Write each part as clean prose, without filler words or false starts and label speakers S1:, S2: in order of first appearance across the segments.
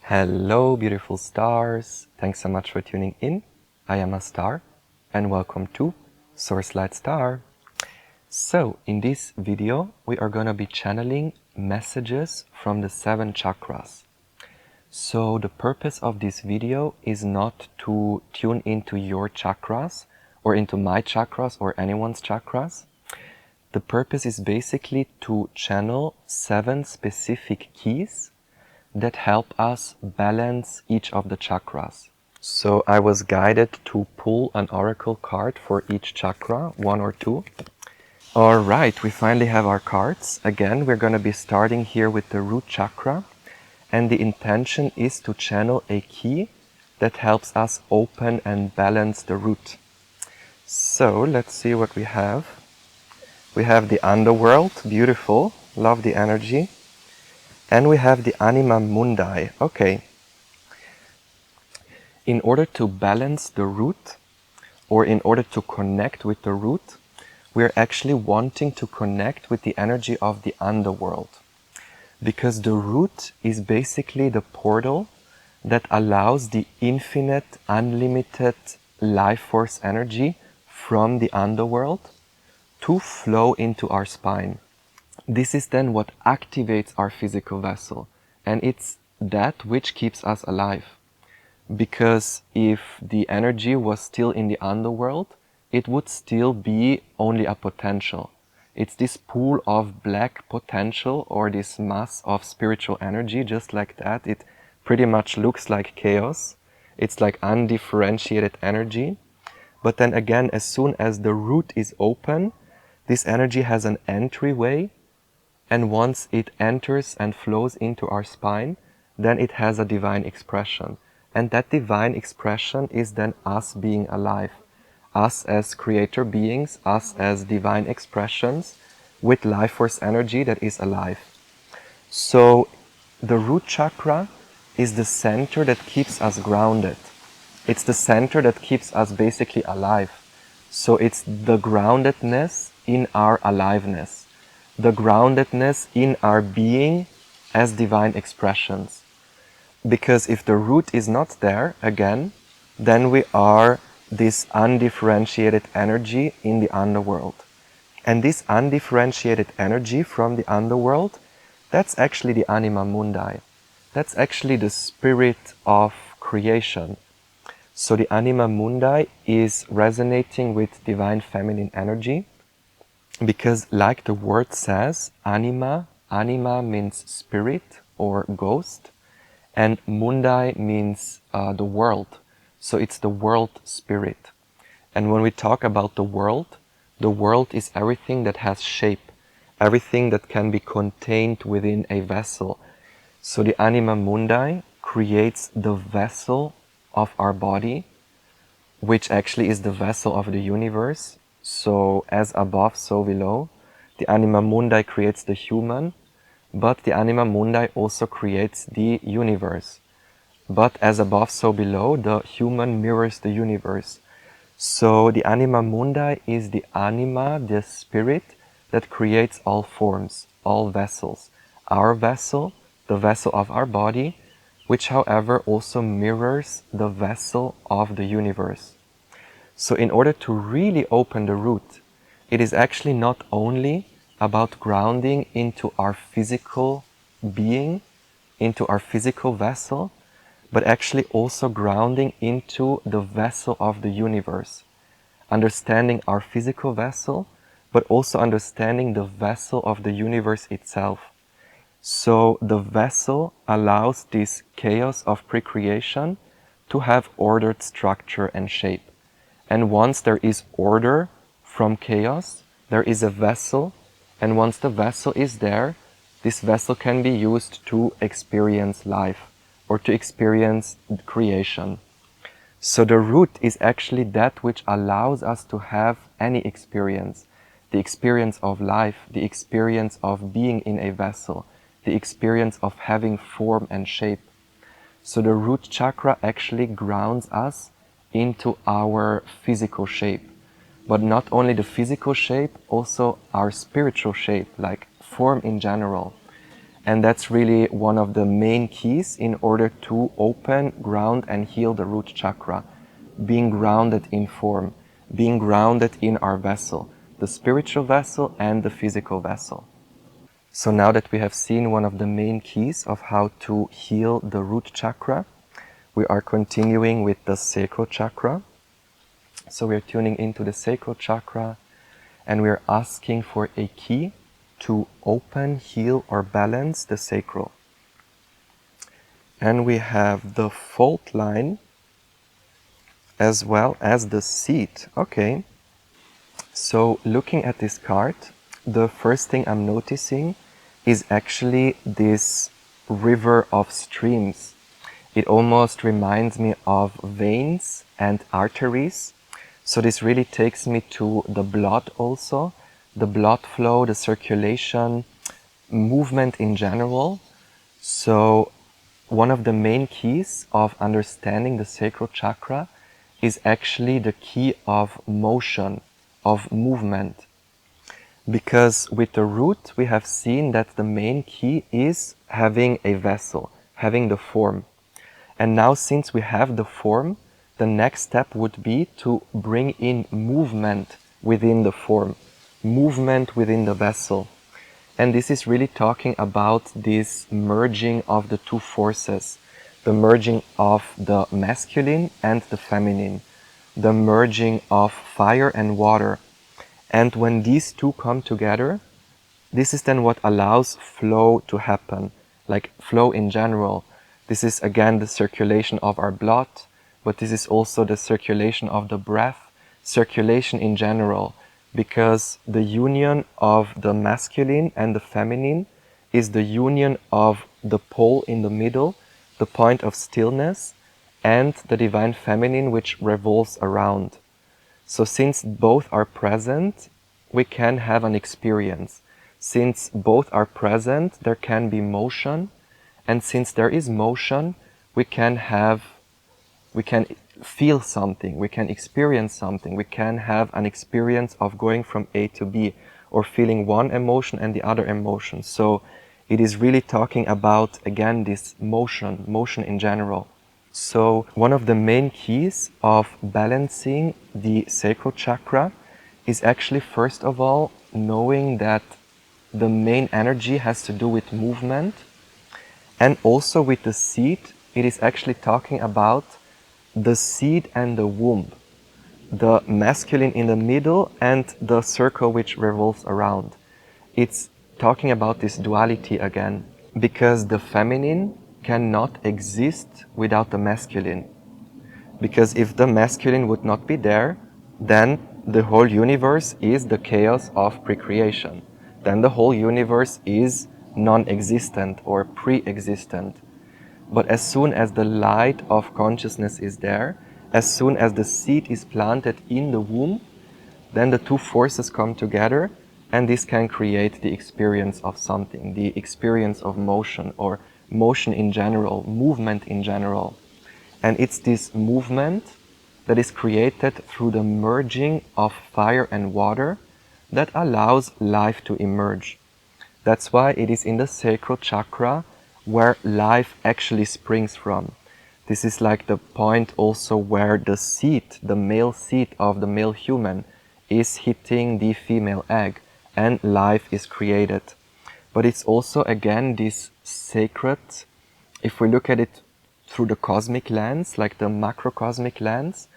S1: Hello, beautiful stars. Thanks so much for tuning in. I am Astar, and welcome to Source Light Star. So, in this video, we are going to be channeling messages from the 7 chakras. So, the purpose of this video is not to tune into your chakras, or into my chakras, or anyone's chakras. The purpose is basically to channel 7 specific keys that help us balance each of the chakras. So I was guided to pull an oracle card for each chakra, 1 or 2. Alright, we finally have our cards. Again, we're going to be starting here with the root chakra, and the intention is to channel a key that helps us open and balance the root. So let's see what we have. We have the underworld, beautiful, love the energy. And we have the anima mundi. Okay. In order to balance the root, or in order to connect with the root, we're actually wanting to connect with the energy of the underworld. Because the root is basically the portal that allows the infinite, unlimited life force energy from the underworld to flow into our spine. This is then what activates our physical vessel, and it's that which keeps us alive. Because if the energy was still in the underworld, it would still be only a potential. It's this pool of black potential, or this mass of spiritual energy, just like that. It pretty much looks like chaos. It's like undifferentiated energy. But then again, as soon as the root is open, this energy has an entryway. And once it enters and flows into our spine, then it has a divine expression. And that divine expression is then us being alive. Us as creator beings, us as divine expressions with life force energy that is alive. So the root chakra is the center that keeps us grounded. It's the center that keeps us basically alive. So it's the groundedness in our aliveness. The groundedness in our being as divine expressions. Because if the root is not there, again, then we are this undifferentiated energy in the underworld. And this undifferentiated energy from the underworld, that's actually the anima mundi. That's actually the spirit of creation. So the anima mundi is resonating with divine feminine energy. Because like the word says, anima means spirit or ghost, and mundi means the world. So it's the world spirit. And when we talk about the world is everything that has shape, everything that can be contained within a vessel. So the anima mundi creates the vessel of our body, which actually is the vessel of the universe. So as above, so below. The anima mundi creates the human, but the anima mundi also creates the universe. But as above, so below, the human mirrors the universe. So the anima mundi is the anima, the spirit, that creates all forms, all vessels. Our vessel, the vessel of our body, which however also mirrors the vessel of the universe. So in order to really open the root, it is actually not only about grounding into our physical being, into our physical vessel, but actually also grounding into the vessel of the universe. Understanding our physical vessel, but also understanding the vessel of the universe itself. So the vessel allows this chaos of pre-creation to have ordered structure and shape. And once there is order from chaos, there is a vessel, and once the vessel is there, this vessel can be used to experience life or to experience creation. So the root is actually that which allows us to have any experience. The experience of life, the experience of being in a vessel, the experience of having form and shape. So the root chakra actually grounds us into our physical shape, but not only the physical shape, also our spiritual shape, like form in general. And that's really one of the main keys in order to open, ground, and heal the root chakra. Being grounded in form, being grounded in our vessel, the spiritual vessel and the physical vessel. So now that we have seen one of the main keys of how to heal the root chakra, we are continuing with the sacral chakra. So we're tuning into the sacral chakra and we're asking for a key to open, heal, or balance the sacral. And we have the fault line as well as the seat. Okay. So looking at this card, the first thing I'm noticing is actually this river of streams. It almost reminds me of veins and arteries. So this really takes me to the blood also, the blood flow, the circulation, movement in general. So one of the main keys of understanding the sacral chakra is actually the key of motion, of movement. Because with the root, we have seen that the main key is having a vessel, having the form. And now since we have the form, the next step would be to bring in movement within the form, movement within the vessel. And this is really talking about this merging of the two forces, the merging of the masculine and the feminine, the merging of fire and water. And when these two come together, this is then what allows flow to happen, like flow in general. This is again the circulation of our blood, but this is also the circulation of the breath, circulation in general, because the union of the masculine and the feminine is the union of the pole in the middle, the point of stillness, and the divine feminine which revolves around. So since both are present, we can have an experience. Since both are present, there can be motion, and since there is motion, we can feel something, we can experience something, we can have an experience of going from A to B, or feeling one emotion and the other emotion. So it is really talking about, again, this motion in general. So one of the main keys of balancing the sacral chakra is actually, first of all, knowing that the main energy has to do with movement, and also with the seed, it is actually talking about the seed and the womb, the masculine in the middle and the circle which revolves around. It's talking about this duality again, because the feminine cannot exist without the masculine. Because if the masculine would not be there, then the whole universe is the chaos of precreation. Then the whole universe is non-existent or pre-existent. But as soon as the light of consciousness is there, as soon as the seed is planted in the womb, then the two forces come together, and this can create the experience of something, the experience of motion, or motion in general, movement in general. And it's this movement that is created through the merging of fire and water that allows life to emerge. That's why it is in the sacral chakra where life actually springs from. This is like the point also where the seed, the male seed of the male human, is hitting the female egg and life is created. But it's also, again, this sacred, if we look at it through the cosmic lens, like the macrocosmic lens,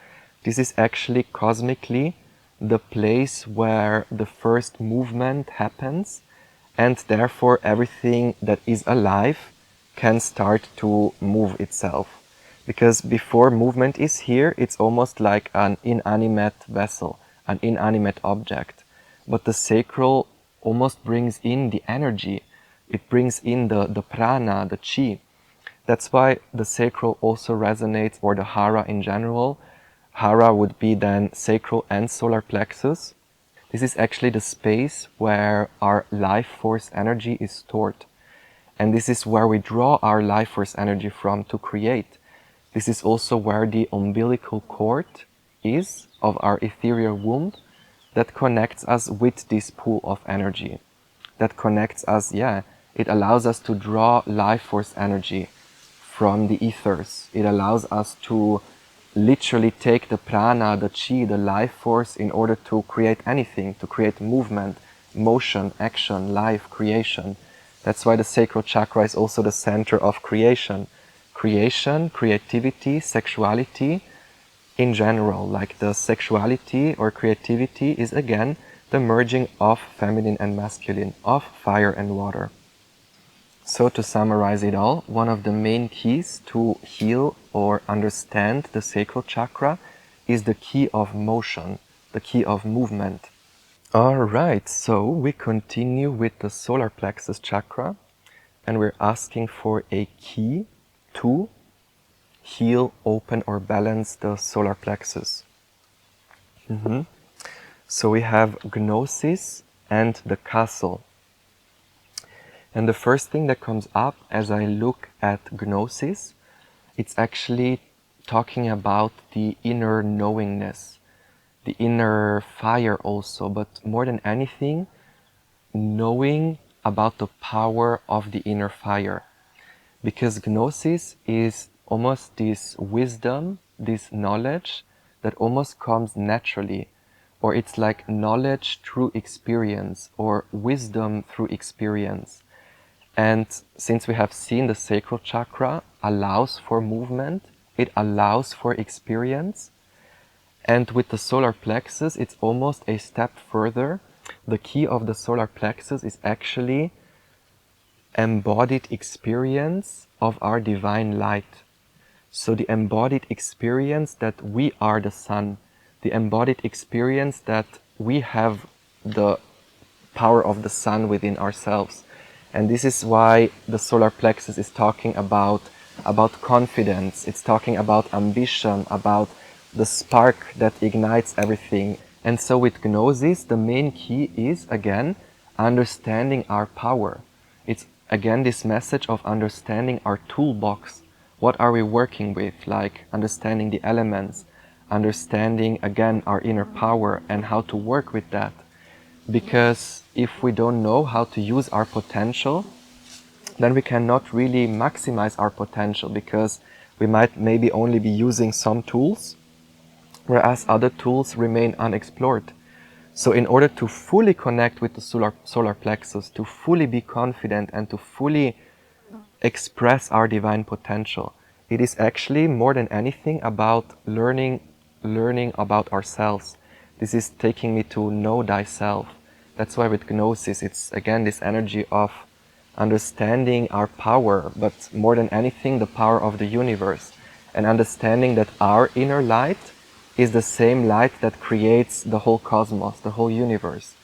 S1: this is actually cosmically the place where the first movement happens, and therefore everything that is alive can start to move itself. Because before movement is here, it's almost like an inanimate vessel, an inanimate object. But the sacral almost brings in the energy, it brings in the prana, the chi. That's why the sacral also resonates, or the hara in general. Hara would be then sacral and solar plexus. This is actually the space where our life force energy is stored. And this is where we draw our life force energy from to create. This is also where the umbilical cord is of our ethereal womb that connects us with this pool of energy. That connects us, It allows us to draw life force energy from the ethers. It allows us to literally take the prana, the chi, the life force in order to create anything, to create movement, motion, action, life, creation. That's why the sacral chakra is also the center of creation. Creation, creativity, sexuality in general, like the sexuality or creativity is again the merging of feminine and masculine, of fire and water. So to summarize it all, one of the main keys to heal or understand the sacral chakra is the key of motion, the key of movement. Alright, so we continue with the solar plexus chakra and we're asking for a key to heal, open or balance the solar plexus. So we have gnosis and the castle. And the first thing that comes up as I look at gnosis, it's actually talking about the inner knowingness, the inner fire also, but more than anything, knowing about the power of the inner fire. Because gnosis is almost this wisdom, this knowledge that almost comes naturally, or it's like knowledge through experience, or wisdom through experience. And since we have seen the sacral chakra allows for movement, it allows for experience. And with the solar plexus, it's almost a step further. The key of the solar plexus is actually embodied experience of our divine light. So the embodied experience that we are the sun, the embodied experience that we have the power of the sun within ourselves. And this is why the solar plexus is talking about confidence. It's talking about ambition, about the spark that ignites everything. And so with gnosis, the main key is, again, understanding our power. It's, again, this message of understanding our toolbox. What are we working with? Like understanding the elements, understanding, again, our inner power and how to work with that. Because if we don't know how to use our potential, then we cannot really maximize our potential, because we might maybe only be using some tools, whereas other tools remain unexplored. So in order to fully connect with the solar plexus, to fully be confident and to fully express our divine potential, it is actually more than anything about learning about ourselves. This is taking me to know thyself. That's why with gnosis, it's again this energy of understanding our power, but more than anything, the power of the universe, and understanding that our inner light is the same light that creates the whole cosmos, the whole universe.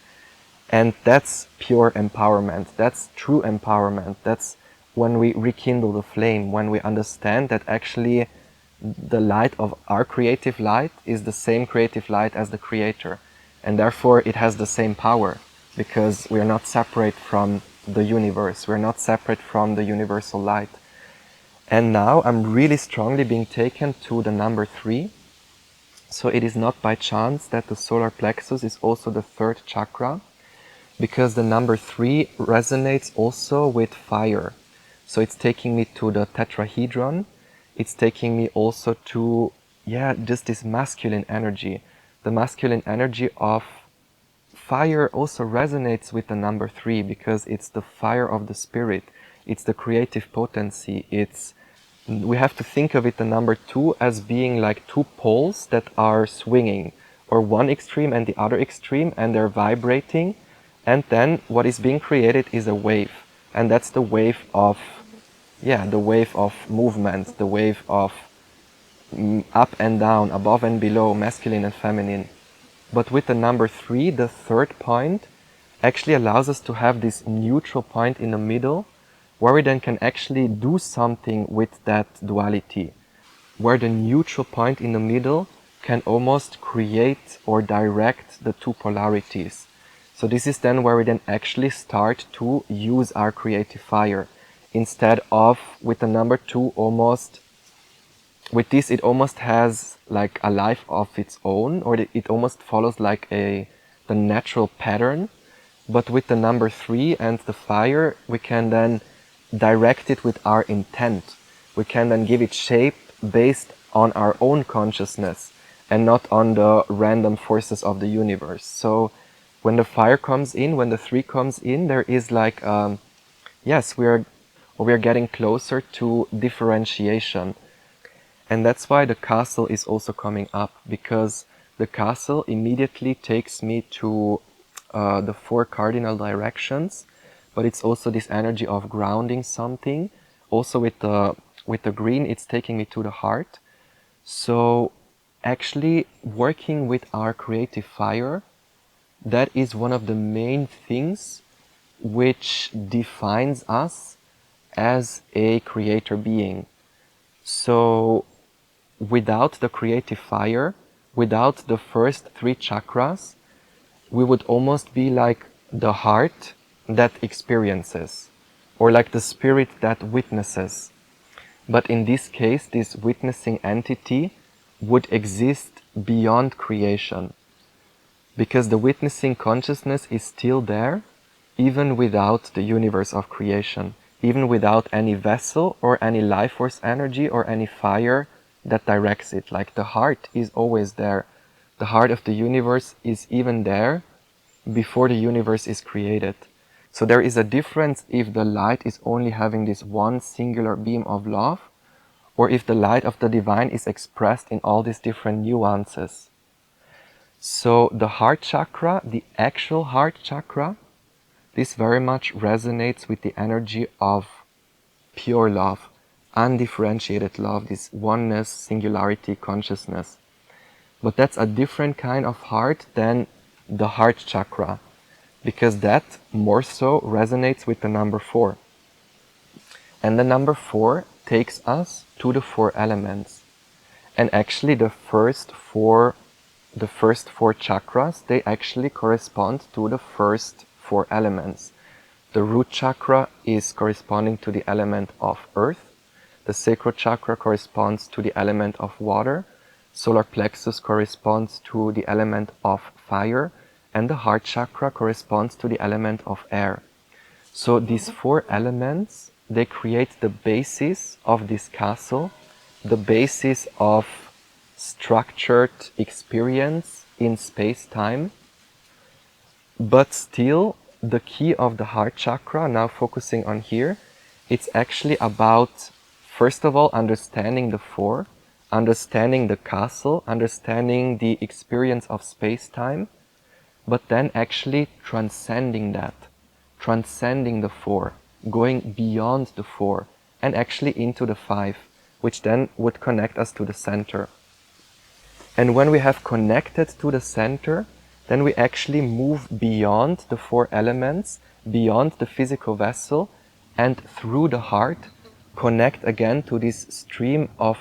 S1: And that's pure empowerment. That's true empowerment. That's when we rekindle the flame, when we understand that actually the light of our creative light is the same creative light as the creator. And therefore it has the same power, because we are not separate from the universe. We're not separate from the universal light. And now I'm really strongly being taken to the number 3. So it is not by chance that the solar plexus is also the 3rd chakra, because the number 3 resonates also with fire. So it's taking me to the tetrahedron. It's taking me also to, just this masculine energy. The masculine energy of fire also resonates with the number 3, because it's the fire of the spirit. It's the creative potency. We have to think of it, the number 2, as being like 2 poles that are swinging, or one extreme and the other extreme, and they're vibrating. And then what is being created is a wave. And that's the wave of, the wave of movement, the wave of up and down, above and below, masculine and feminine. But with the number 3, the 3rd point actually allows us to have this neutral point in the middle, where we then can actually do something with that duality, where the neutral point in the middle can almost create or direct the 2 polarities. So this is then where we then actually start to use our creative fire, instead of with the number 2 almost, with this it almost has like a life of its own, or it almost follows like the natural pattern, But with the number 3 and the fire, we can then direct it with our intent. We can then give it shape based on our own consciousness and not on the random forces of the universe. So when the fire comes in, when the 3 comes in, there is like, yes, we are getting closer to differentiation. And that's why the castle is also coming up, because the castle immediately takes me to the 4 cardinal directions, but it's also this energy of grounding something. Also with the green, it's taking me to the heart. So actually working with our creative fire, that is one of the main things which defines us as a creator being. So without the creative fire, without the first 3 chakras, we would almost be like the heart that experiences, or like the spirit that witnesses. But in this case, this witnessing entity would exist beyond creation, because the witnessing consciousness is still there, even without the universe of creation, even without any vessel or any life force energy or any fire that directs it. Like the heart is always there. The heart of the universe is even there before the universe is created. So there is a difference if the light is only having this one singular beam of love, or if the light of the divine is expressed in all these different nuances. So the heart chakra, the actual heart chakra, this very much resonates with the energy of pure love, undifferentiated love, this oneness, singularity, consciousness. But that's a different kind of heart than the heart chakra, because that more so resonates with the number 4. And the number 4 takes us to the 4 elements. And actually the first four chakras, they actually correspond to the first 4 elements. The root chakra is corresponding to the element of earth. The sacral chakra corresponds to the element of water. Solar plexus corresponds to the element of fire. And the heart chakra corresponds to the element of air. So these 4 elements, they create the basis of this castle, the basis of structured experience in space-time. But still, the key of the heart chakra, now focusing on here, it's actually about, first of all, understanding the 4, understanding the castle, understanding the experience of space-time, but then actually transcending that, transcending the 4, going beyond the 4, and actually into the 5, which then would connect us to the center. And when we have connected to the center, then we actually move beyond the 4 elements, beyond the physical vessel, and through the heart, connect again to this stream of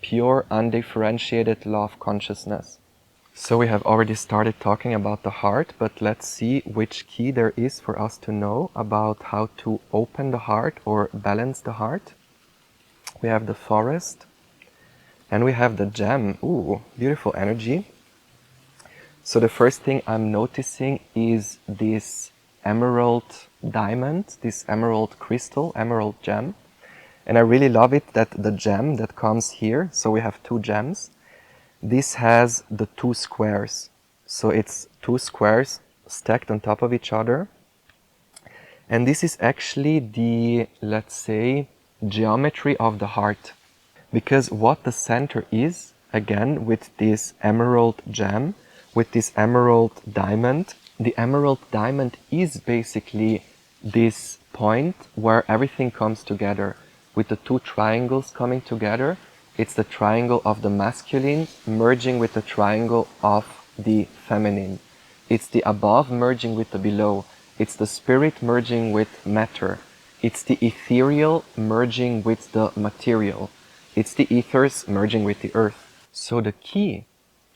S1: pure, undifferentiated love consciousness. So we have already started talking about the heart, but let's see which key there is for us to know about how to open the heart or balance the heart. We have the forest, and we have the gem. Ooh, beautiful energy. So the first thing I'm noticing is this emerald diamond, this emerald crystal, emerald gem. And I really love it that the gem that comes here, so we have 2 gems, this has the 2 squares. So it's 2 squares stacked on top of each other. And this is actually the, let's say, geometry of the heart. Because what the center is, again, with this emerald gem, with this emerald diamond, the emerald diamond is basically this point where everything comes together. With the 2 triangles coming together, it's the triangle of the masculine merging with the triangle of the feminine. It's the above merging with the below. It's the spirit merging with matter. It's the ethereal merging with the material. It's the ethers merging with the earth. So the key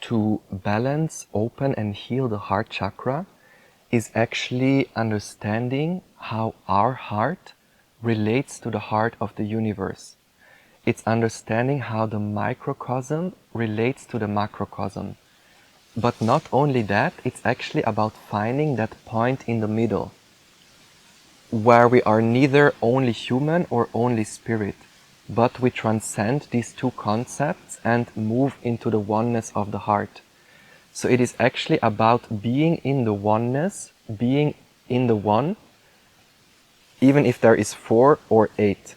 S1: to balance, open and heal the heart chakra is actually understanding how our heart relates to the heart of the universe. It's understanding how the microcosm relates to the macrocosm. But not only that, it's actually about finding that point in the middle, where we are neither only human or only spirit, but we transcend these two concepts and move into the oneness of the heart. So it is actually about being in the oneness, being in the one, even if there is 4 or 8.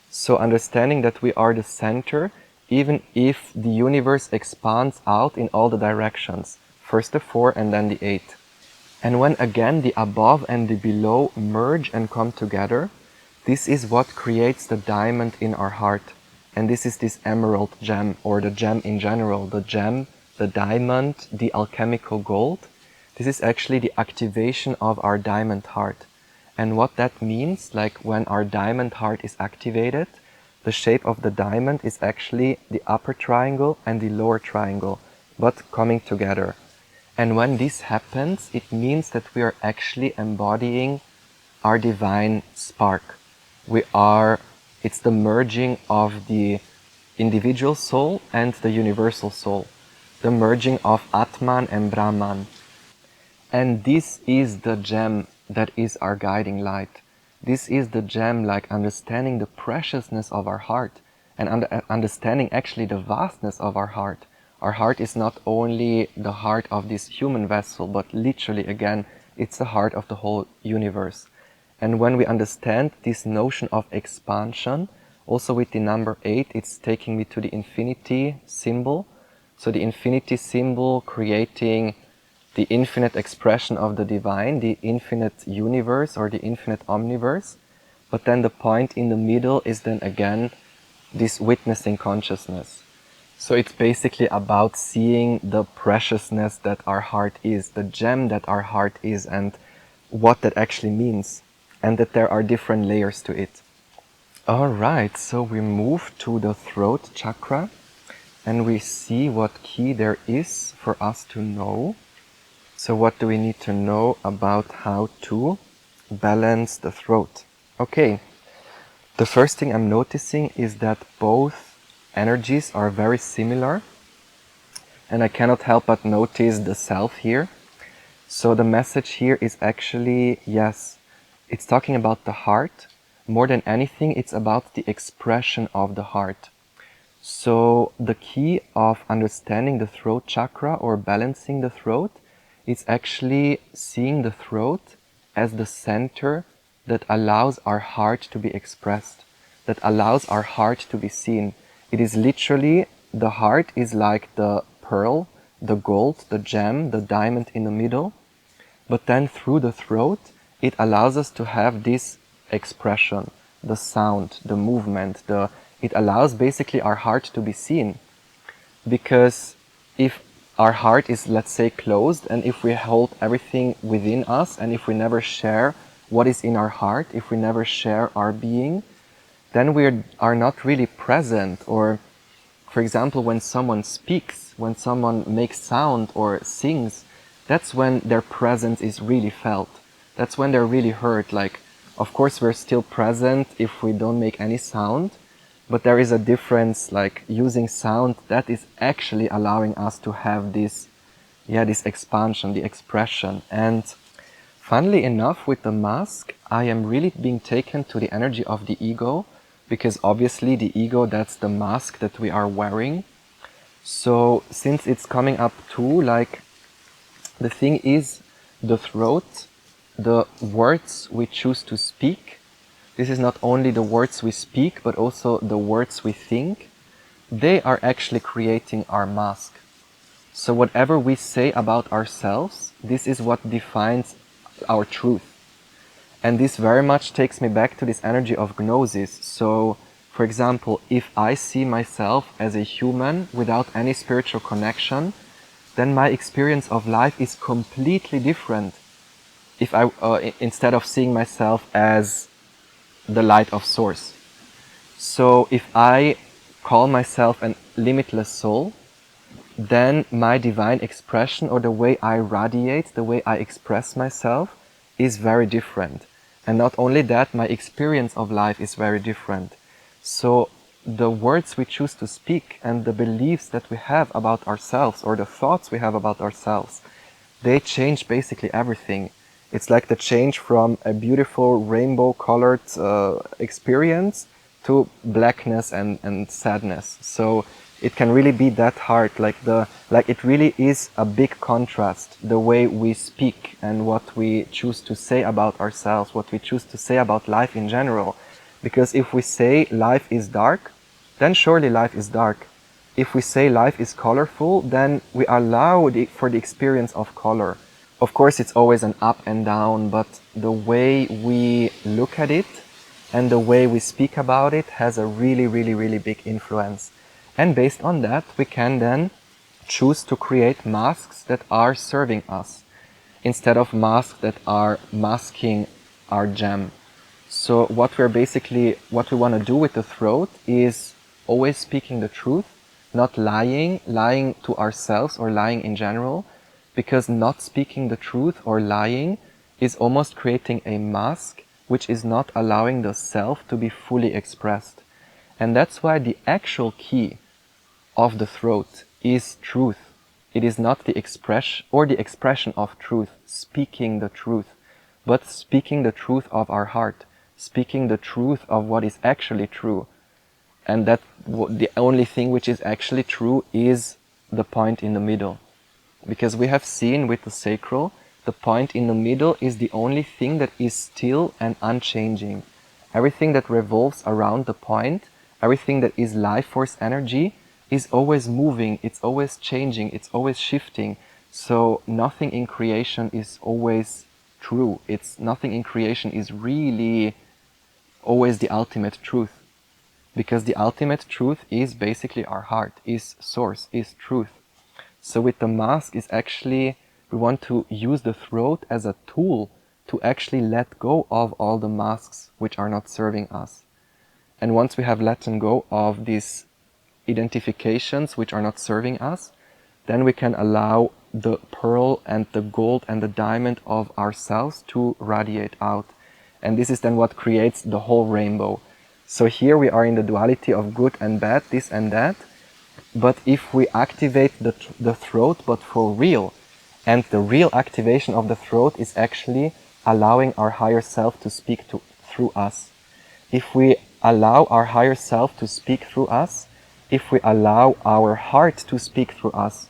S1: So understanding that we are the center, even if the universe expands out in all the directions. First the 4 and then the 8. And when again the above and the below merge and come together, this is what creates the diamond in our heart. And this is this emerald gem, or the gem in general, the gem, the diamond, the alchemical gold. This is actually the activation of our diamond heart. And what that means, like when our diamond heart is activated, the shape of the diamond is actually the upper triangle and the lower triangle, but coming together. And when this happens, it means that we are actually embodying our divine spark. It's the merging of the individual soul and the universal soul, the merging of Atman and Brahman. And this is the gem that is our guiding light. This is the gem, like understanding the preciousness of our heart and understanding actually the vastness of our heart. Our heart is not only the heart of this human vessel, but literally, again, it's the heart of the whole universe. And when we understand this notion of expansion, also with the number 8, it's taking me to the infinity symbol. So the infinity symbol creating the infinite expression of the divine, the infinite universe or the infinite omniverse. But then the point in the middle is then again this witnessing consciousness. So it's basically about seeing the preciousness that our heart is, the gem that our heart is, and what that actually means, and that there are different layers to it. Alright, so we move to the throat chakra, and we see what key there is for us to know. So what do we need to know about how to balance the throat? Okay, the first thing I'm noticing is that both energies are very similar, and I cannot help but notice the self here. So the message here is actually, yes, it's talking about the heart. More than anything, it's about the expression of the heart. So the key of understanding the throat chakra or balancing the throat, it's actually seeing the throat as the center that allows our heart to be expressed, that allows our heart to be seen. It is literally, the heart is like the pearl, the gold, the gem, the diamond in the middle. But then through the throat, it allows us to have this expression, the sound, the movement, it allows basically our heart to be seen. Because if our heart is, let's say, closed, and if we hold everything within us, and if we never share what is in our heart, if we never share our being, then we are not really present. Or, for example, when someone speaks, when someone makes sound or sings, that's when their presence is really felt. That's when they're really heard. Like, of course, we're still present if we don't make any sound, but there is a difference, like using sound that is actually allowing us to have this expansion, the expression. And funnily enough, with the mask, I am really being taken to the energy of the ego, because obviously the ego, that's the mask that we are wearing. So since it's coming up too, like, the thing is, the throat, the words we choose to speak, this is not only the words we speak, but also the words we think. They are actually creating our mask. So whatever we say about ourselves, this is what defines our truth. And this very much takes me back to this energy of gnosis. So, for example, if I see myself as a human without any spiritual connection, then my experience of life is completely different. If instead of seeing myself as the light of source. So if I call myself a limitless soul, then my divine expression, or the way I radiate, the way I express myself, is very different. And not only that, my experience of life is very different. So the words we choose to speak and the beliefs that we have about ourselves, or the thoughts we have about ourselves, they change basically everything. It's like the change from a beautiful rainbow-colored experience to blackness and sadness. So it can really be that hard. Like it really is a big contrast, the way we speak and what we choose to say about ourselves, what we choose to say about life in general. Because if we say life is dark, then surely life is dark. If we say life is colorful, then we allow for the experience of color. Of course, it's always an up and down, but the way we look at it and the way we speak about it has a really, really, really big influence. And based on that, we can then choose to create masks that are serving us, instead of masks that are masking our gem. So what we want to do with the throat is always speaking the truth, not lying to ourselves or lying in general, because not speaking the truth or lying is almost creating a mask which is not allowing the self to be fully expressed. And that's why the actual key of the throat is truth. It is not the expression of truth, speaking the truth, but speaking the truth of our heart, speaking the truth of what is actually true. And that the only thing which is actually true is the point in the middle. Because we have seen with the sacral, the point in the middle is the only thing that is still and unchanging. Everything that revolves around the point, everything that is life force energy, is always moving, it's always changing, it's always shifting. So nothing in creation is always true. Nothing in creation is really always the ultimate truth. Because the ultimate truth is basically our heart, is source, is truth. So with the mask is actually, we want to use the throat as a tool to actually let go of all the masks which are not serving us. And once we have let go of these identifications which are not serving us, then we can allow the pearl and the gold and the diamond of ourselves to radiate out. And this is then what creates the whole rainbow. So here we are in the duality of good and bad, this and that. But if we activate the throat, but for real, and the real activation of the throat is actually allowing our higher self to speak through us. If we allow our higher self to speak through us, if we allow our heart to speak through us,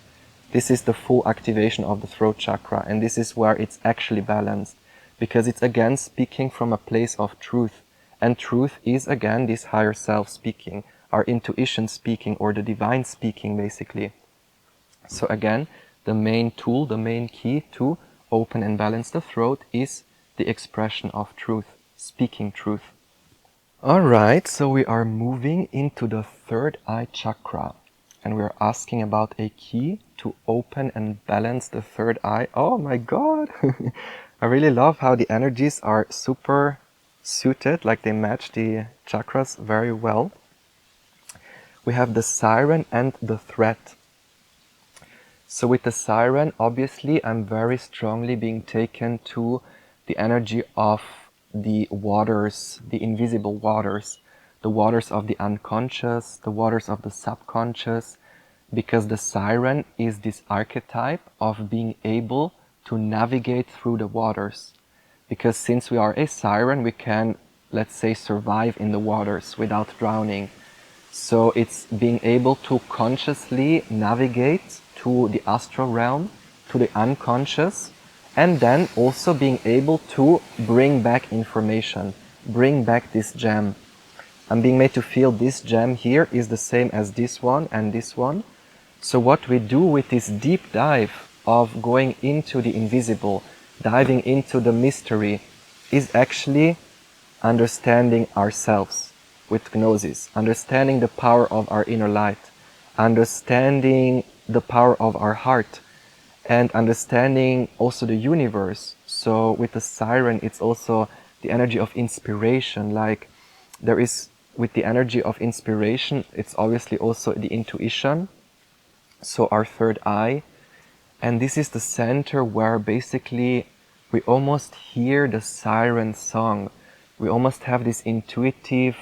S1: this is the full activation of the throat chakra, and this is where it's actually balanced, because it's again speaking from a place of truth, and truth is again this higher self speaking, our intuition speaking, or the divine speaking basically. So again, the main tool, the main key to open and balance the throat is the expression of truth, speaking truth. Alright, so we are moving into the third eye chakra, and we are asking about a key to open and balance the third eye. Oh my god! I really love how the energies are super suited, like they match the chakras very well. We have the siren and the threat. So with the siren, obviously, I'm very strongly being taken to the energy of the waters, the invisible waters, the waters of the unconscious, the waters of the subconscious, because the siren is this archetype of being able to navigate through the waters. Because since we are a siren, we can, let's say, survive in the waters without drowning. So it's being able to consciously navigate to the astral realm, to the unconscious, and then also being able to bring back information, bring back this gem. I'm being made to feel this gem here is the same as this one and this one. So what we do with this deep dive of going into the invisible, diving into the mystery, is actually understanding ourselves with gnosis, understanding the power of our inner light, understanding the power of our heart, and understanding also the universe. So with the siren, it's also the energy of inspiration. Like there is, with the energy of inspiration, it's obviously also the intuition, so our third eye. And this is the center where basically we almost hear the siren song. We almost have this intuitive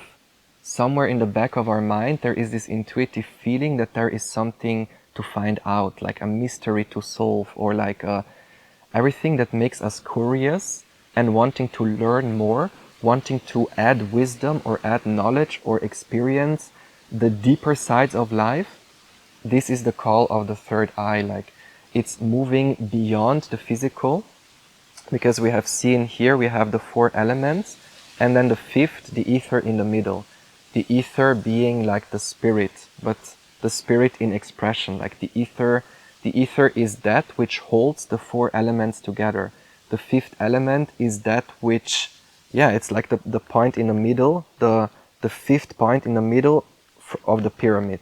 S1: somewhere in the back of our mind, there is this intuitive feeling that there is something to find out, like a mystery to solve, or like everything that makes us curious and wanting to learn more, wanting to add wisdom or add knowledge or experience the deeper sides of life. This is the call of the third eye. Like, it's moving beyond the physical, because we have seen here, we have the 4 elements, and then the 5th, the ether in the middle. The ether being like the spirit, but the spirit in expression. Like the ether is that which holds the 4 elements together. The 5th element is that which, yeah, it's like the point in the middle, the 5th point in the middle of the pyramid.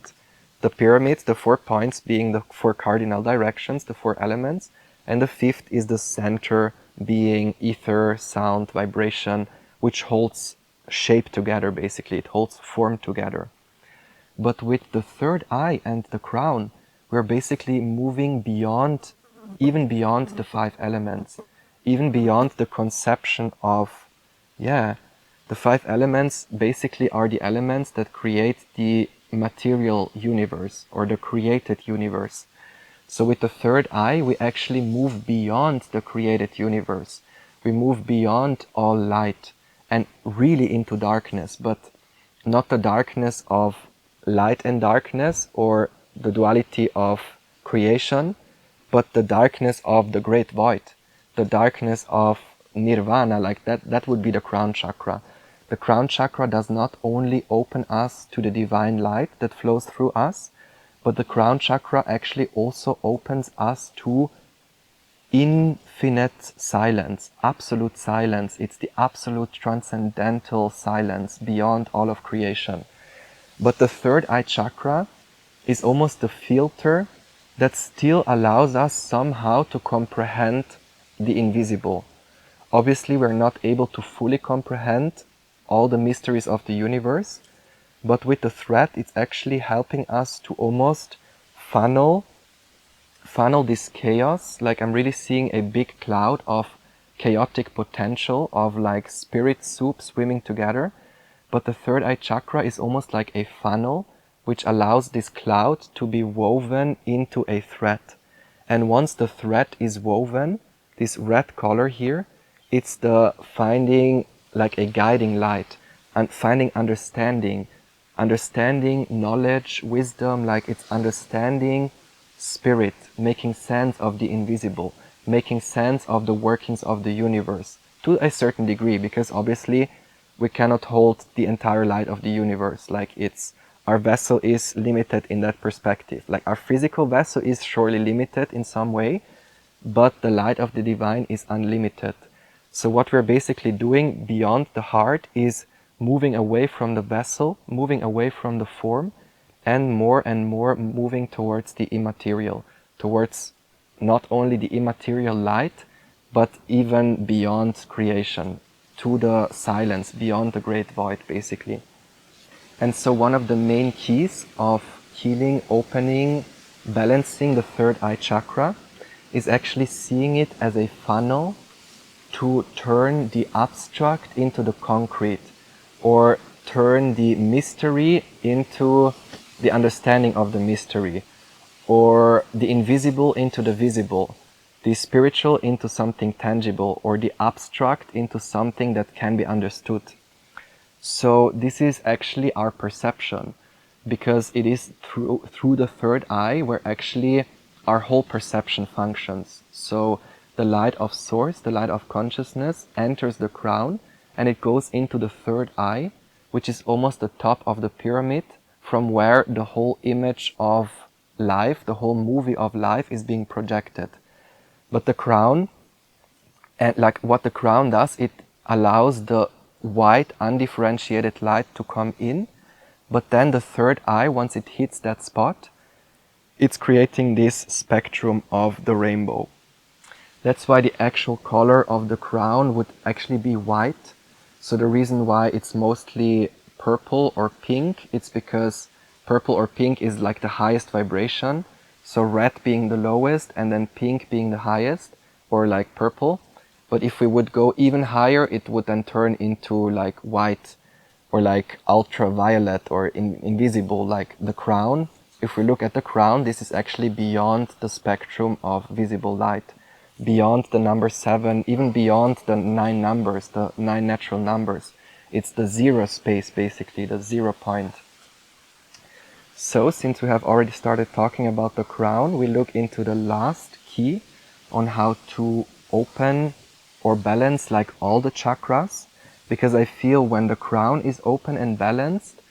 S1: The pyramid, the 4 points being the 4 cardinal directions, the 4 elements, and the 5th is the center being ether, sound, vibration, which holds shape together, basically. It holds form together. But with the third eye and the crown, we're basically moving beyond, even beyond the 5 elements, even beyond the conception of, yeah, the 5 elements basically are the elements that create the material universe or the created universe. So with the third eye, we actually move beyond the created universe. We move beyond all light and really into darkness, but not the darkness of light and darkness or the duality of creation, but the darkness of the great void, the darkness of nirvana. Like that would be the crown chakra. The crown chakra does not only open us to the divine light that flows through us, but the crown chakra actually also opens us to infinite silence, absolute silence. It's the absolute transcendental silence beyond all of creation. But the third eye chakra is almost the filter that still allows us somehow to comprehend the invisible. Obviously, we're not able to fully comprehend all the mysteries of the universe, but with the thread, it's actually helping us to almost funnel this chaos. Like, I'm really seeing a big cloud of chaotic potential, of like spirit soup swimming together. But the third eye chakra is almost like a funnel which allows this cloud to be woven into a thread. And once the thread is woven, this red color here, it's the finding like a guiding light and finding understanding, knowledge, wisdom. Like, it's understanding spirit, making sense of the invisible, making sense of the workings of the universe to a certain degree, because obviously we cannot hold the entire light of the universe. Like, our vessel is limited in that perspective. Like, our physical vessel is surely limited in some way, but the light of the divine is unlimited. So what we're basically doing beyond the heart is moving away from the vessel, moving away from the form, and more moving towards the immaterial, towards not only the immaterial light, but even beyond creation, to the silence, beyond the great void, basically. And so one of the main keys of healing, opening, balancing the third eye chakra is actually seeing it as a funnel to turn the abstract into the concrete, or turn the mystery into the understanding of the mystery, or the invisible into the visible, the spiritual into something tangible, or the abstract into something that can be understood. So this is actually our perception, because it is through the third eye where actually our whole perception functions. So the light of source, the light of consciousness, enters the crown and it goes into the third eye, which is almost the top of the pyramid, from where the whole image of life, the whole movie of life is being projected. But the crown, and like what the crown does, it allows the white, undifferentiated light to come in, but then the third eye, once it hits that spot, it's creating this spectrum of the rainbow. That's why the actual color of the crown would actually be white. So the reason why it's mostly purple or pink, it's because purple or pink is like the highest vibration. So red being the lowest and then pink being the highest, or like purple. But if we would go even higher, it would then turn into like white. or like ultraviolet or invisible, like the crown. If we look at the crown, this is actually beyond the spectrum of visible light, beyond the number 7, even beyond the 9 numbers, the 9 natural numbers. It's the zero space, basically, the 0 point. So, since we have already started talking about the crown, we look into the last key on how to open or balance like all the chakras, because I feel when the crown is open and balanced,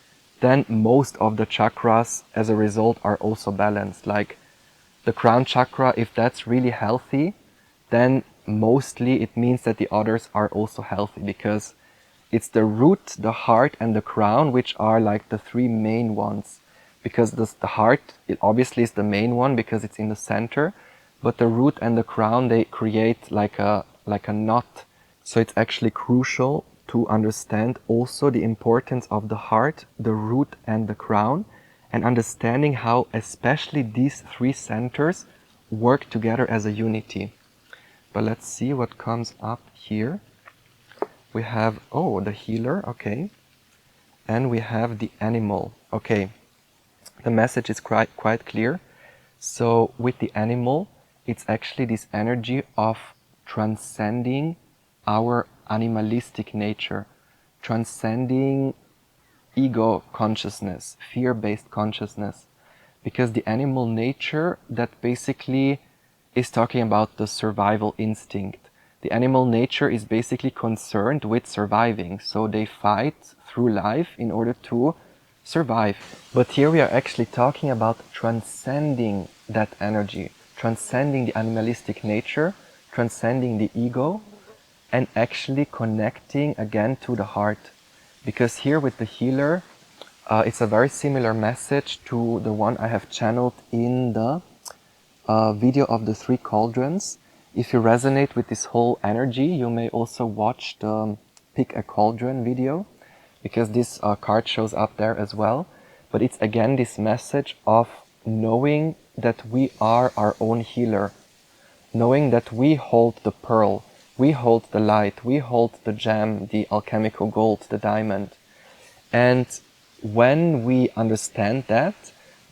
S1: then most of the chakras as a result are also balanced. Like the crown chakra, if that's really healthy, then mostly it means that the others are also healthy, because it's the root, the heart, and the crown which are like the 3 main ones. Because the heart, it obviously is the main one because it's in the center, but the root and the crown, they create like a knot. So it's actually crucial to understand also the importance of the heart, the root, and the crown, and understanding how especially these 3 centers work together as a unity. But let's see what comes up here. We have, the healer, okay. And we have the animal, okay. The message is quite clear. So with the animal, it's actually this energy of transcending our animalistic nature, transcending ego consciousness, fear-based consciousness. Because the animal nature, that basically is talking about the survival instinct. The animal nature is basically concerned with surviving, so they fight through life in order to survive. But here we are actually talking about transcending that energy, transcending the animalistic nature, transcending the ego, and actually connecting again to the heart. Because here with the healer, it's a very similar message to the one I have channeled in the video of the 3 cauldrons. If you resonate with this whole energy, you may also watch the Pick a Cauldron video, because this card shows up there as well. But it's again this message of knowing that we are our own healer, knowing that we hold the pearl, we hold the light, we hold the gem, the alchemical gold, the diamond. And when we understand that,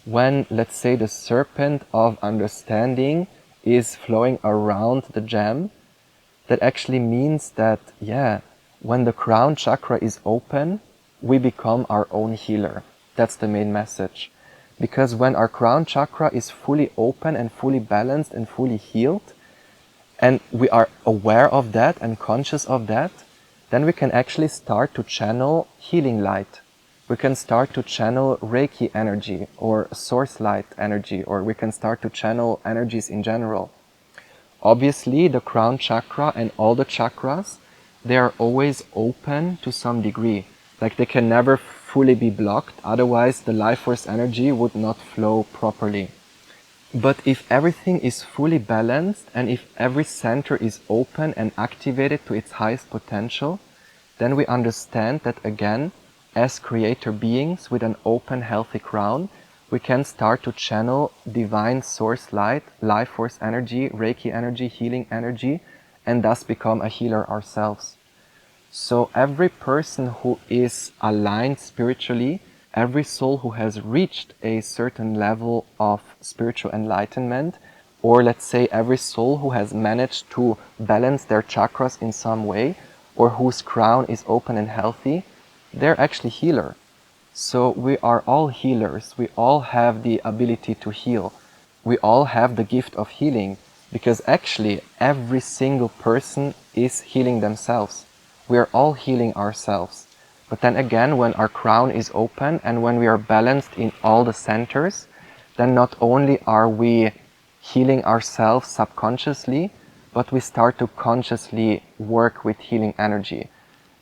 S1: when, let's say, the serpent of understanding is flowing around the gem, that actually means that, when the crown chakra is open, we become our own healer. That's the main message. Because when our crown chakra is fully open and fully balanced and fully healed, and we are aware of that and conscious of that, then we can actually start to channel healing light. We can start to channel Reiki energy or source light energy, or we can start to channel energies in general. Obviously, the crown chakra and all the chakras, they are always open to some degree. Like they can never fully be blocked, otherwise the life force energy would not flow properly. But if everything is fully balanced and if every center is open and activated to its highest potential, then we understand that again, as creator beings with an open, healthy crown, we can start to channel divine source light, life force energy, Reiki energy, healing energy, and thus become a healer ourselves. So every person who is aligned spiritually, every soul who has reached a certain level of spiritual enlightenment, or let's say every soul who has managed to balance their chakras in some way, or whose crown is open and healthy, they're actually healer. So we are all healers. We all have the ability to heal. We all have the gift of healing, because actually every single person is healing themselves. We are all healing ourselves. But then again, when our crown is open and when we are balanced in all the centers, then not only are we healing ourselves subconsciously, but we start to consciously work with healing energy.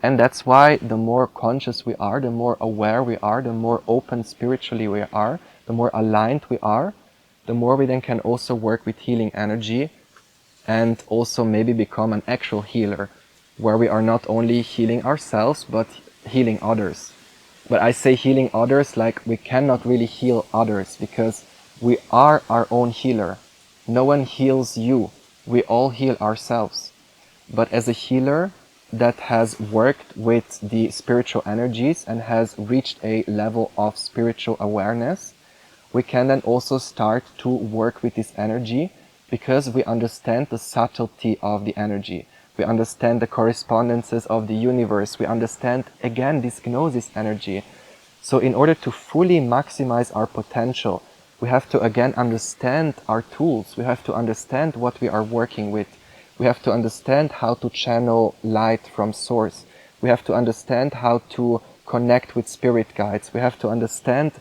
S1: And that's why the more conscious we are, the more aware we are, the more open spiritually we are, the more aligned we are, the more we then can also work with healing energy and also maybe become an actual healer, where we are not only healing ourselves, but healing others. But I say healing others like we cannot really heal others, because we are our own healer. No one heals you. We all heal ourselves. But as a healer, that has worked with the spiritual energies and has reached a level of spiritual awareness, we can then also start to work with this energy because we understand the subtlety of the energy. We understand the correspondences of the universe. We understand, again, this gnosis energy. So in order to fully maximize our potential, we have to again understand our tools. We have to understand what we are working with. We have to understand how to channel light from source. We have to understand how to connect with spirit guides. We have to understand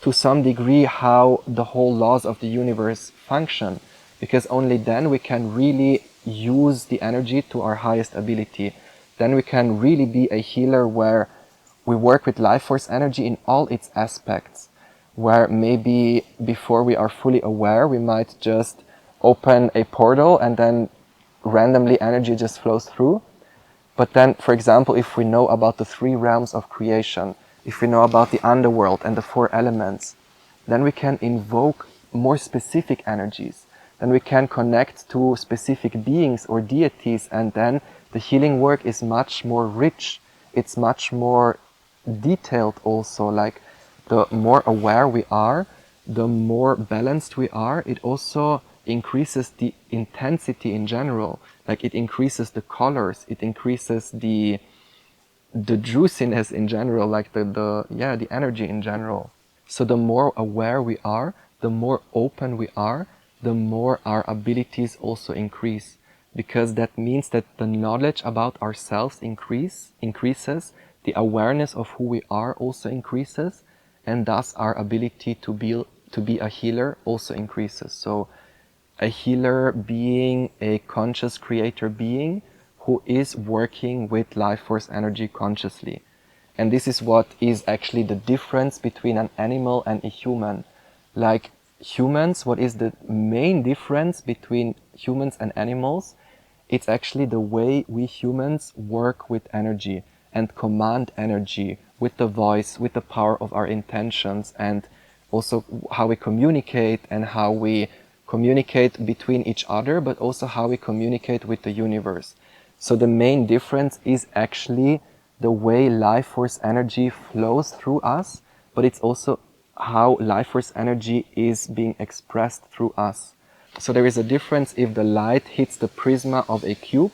S1: to some degree how the whole laws of the universe function, because only then we can really use the energy to our highest ability. Then we can really be a healer where we work with life force energy in all its aspects, where maybe before we are fully aware, we might just open a portal and then randomly energy just flows through. But then, for example, if we know about the 3 realms of creation, if we know about the underworld and the 4 elements, then we can invoke more specific energies. Then we can connect to specific beings or deities, and then the healing work is much more rich. It's much more detailed also. Like, the more aware we are, the more balanced we are. It also increases the intensity in general. Like, it increases the colors, it increases the juiciness in general, like the energy in general. So the more aware we are, the more open we are, the more our abilities also increase, because that means that the knowledge about ourselves increases, the awareness of who we are also increases, and thus our ability to be a healer also increases. So a healer being a conscious creator being who is working with life force energy consciously. And this is what is actually the difference between an animal and a human. Like humans, what is the main difference between humans and animals? It's actually the way we humans work with energy and command energy with the voice, with the power of our intentions, and also how we communicate and how we communicate between each other, but also how we communicate with the universe. So the main difference is actually the way life force energy flows through us, but it's also how life force energy is being expressed through us. So there is a difference if the light hits the prisma of a cube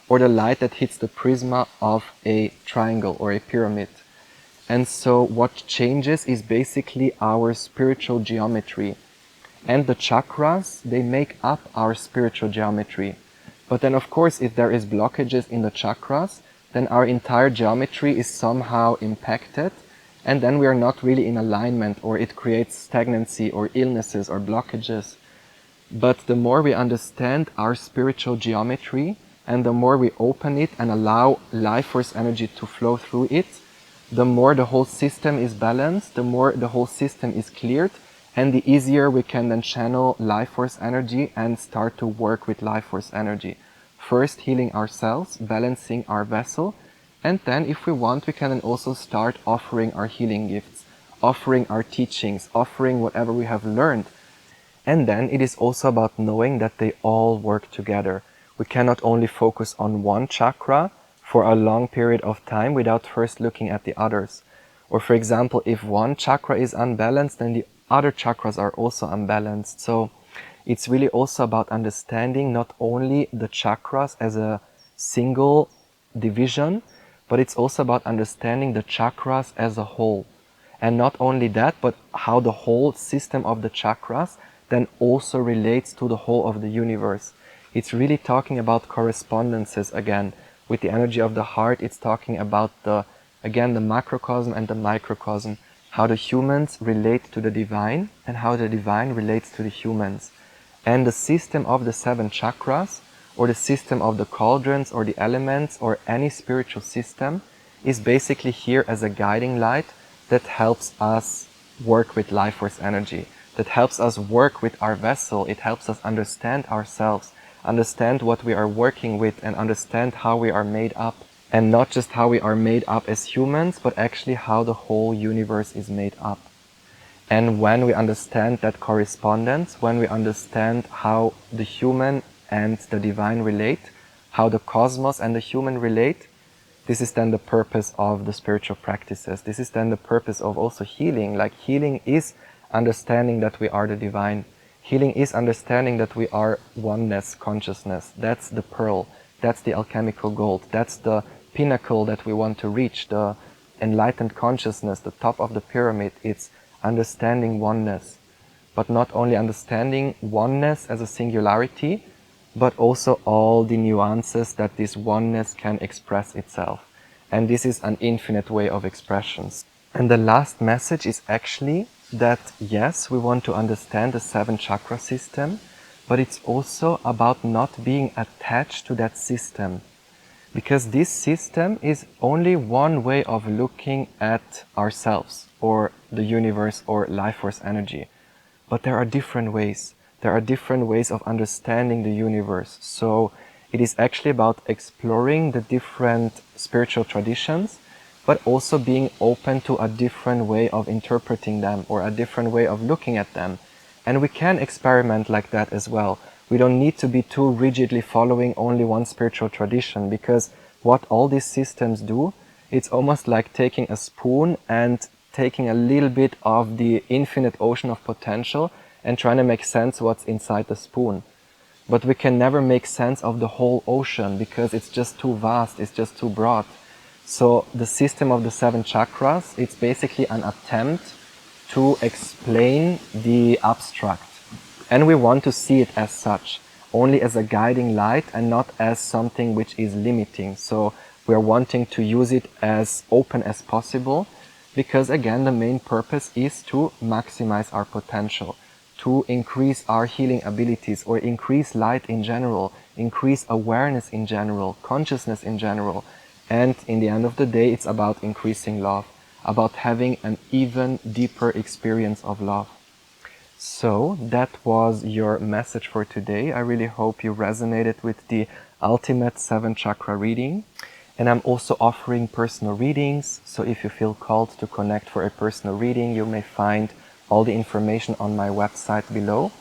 S1: or the light that hits the prisma of a triangle or a pyramid. And so what changes is basically our spiritual geometry. And the chakras, they make up our spiritual geometry. But then of course, if there is blockages in the chakras, then our entire geometry is somehow impacted, and then we are not really in alignment, or it creates stagnancy or illnesses or blockages. But the more we understand our spiritual geometry, and the more we open it and allow life force energy to flow through it, the more the whole system is balanced, the more the whole system is cleared, and the easier we can then channel life force energy and start to work with life force energy. First healing ourselves, balancing our vessel, and then if we want, we can then also start offering our healing gifts, offering our teachings, offering whatever we have learned. And then it is also about knowing that they all work together. We cannot only focus on one chakra for a long period of time without first looking at the others. Or for example, if one chakra is unbalanced, then the other chakras are also unbalanced. So it's really also about understanding not only the chakras as a single division, but it's also about understanding the chakras as a whole. And not only that, but how the whole system of the chakras then also relates to the whole of the universe. It's really talking about correspondences again. With the energy of the heart, it's talking about the macrocosm and the microcosm, how the humans relate to the divine and how the divine relates to the humans. And the system of the 7 chakras, or the system of the cauldrons or the elements or any spiritual system, is basically here as a guiding light that helps us work with life force energy, that helps us work with our vessel. It helps us understand ourselves, understand what we are working with, and understand how we are made up. And not just how we are made up as humans, but actually how the whole universe is made up. And when we understand that correspondence, when we understand how the human and the divine relate, how the cosmos and the human relate, This is then the purpose of the spiritual practices. This is then the purpose of also healing. Like, healing is understanding that we are the divine. Healing is understanding that we are oneness consciousness. That's the pearl. That's the alchemical gold. That's the pinnacle that we want to reach, the enlightened consciousness, the top of the pyramid. It's understanding oneness. But not only understanding oneness as a singularity, but also all the nuances that this oneness can express itself. And this is an infinite way of expressions. And the last message is actually that, yes, we want to understand the 7 chakra system, but it's also about not being attached to that system. Because this system is only one way of looking at ourselves, or the universe, or life force energy. But there are different ways. There are different ways of understanding the universe. So it is actually about exploring the different spiritual traditions, but also being open to a different way of interpreting them, or a different way of looking at them. And we can experiment like that as well. We don't need to be too rigidly following only one spiritual tradition, because what all these systems do, it's almost like taking a spoon and taking a little bit of the infinite ocean of potential and trying to make sense what's inside the spoon. But we can never make sense of the whole ocean, because it's just too vast, it's just too broad. So the system of the 7 chakras, it's basically an attempt to explain the abstract. And we want to see it as such, only as a guiding light and not as something which is limiting. So we're wanting to use it as open as possible, because again, the main purpose is to maximize our potential, to increase our healing abilities, or increase light in general, increase awareness in general, consciousness in general. And in the end of the day, it's about increasing love, about having an even deeper experience of love. So that was your message for today. I really hope you resonated with the ultimate 7 chakra reading. And I'm also offering personal readings. So if you feel called to connect for a personal reading, you may find all the information on my website below.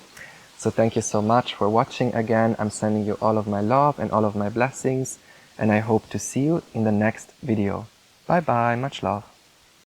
S1: So thank you so much for watching again. I'm sending you all of my love and all of my blessings. And I hope to see you in the next video. Bye bye, much love.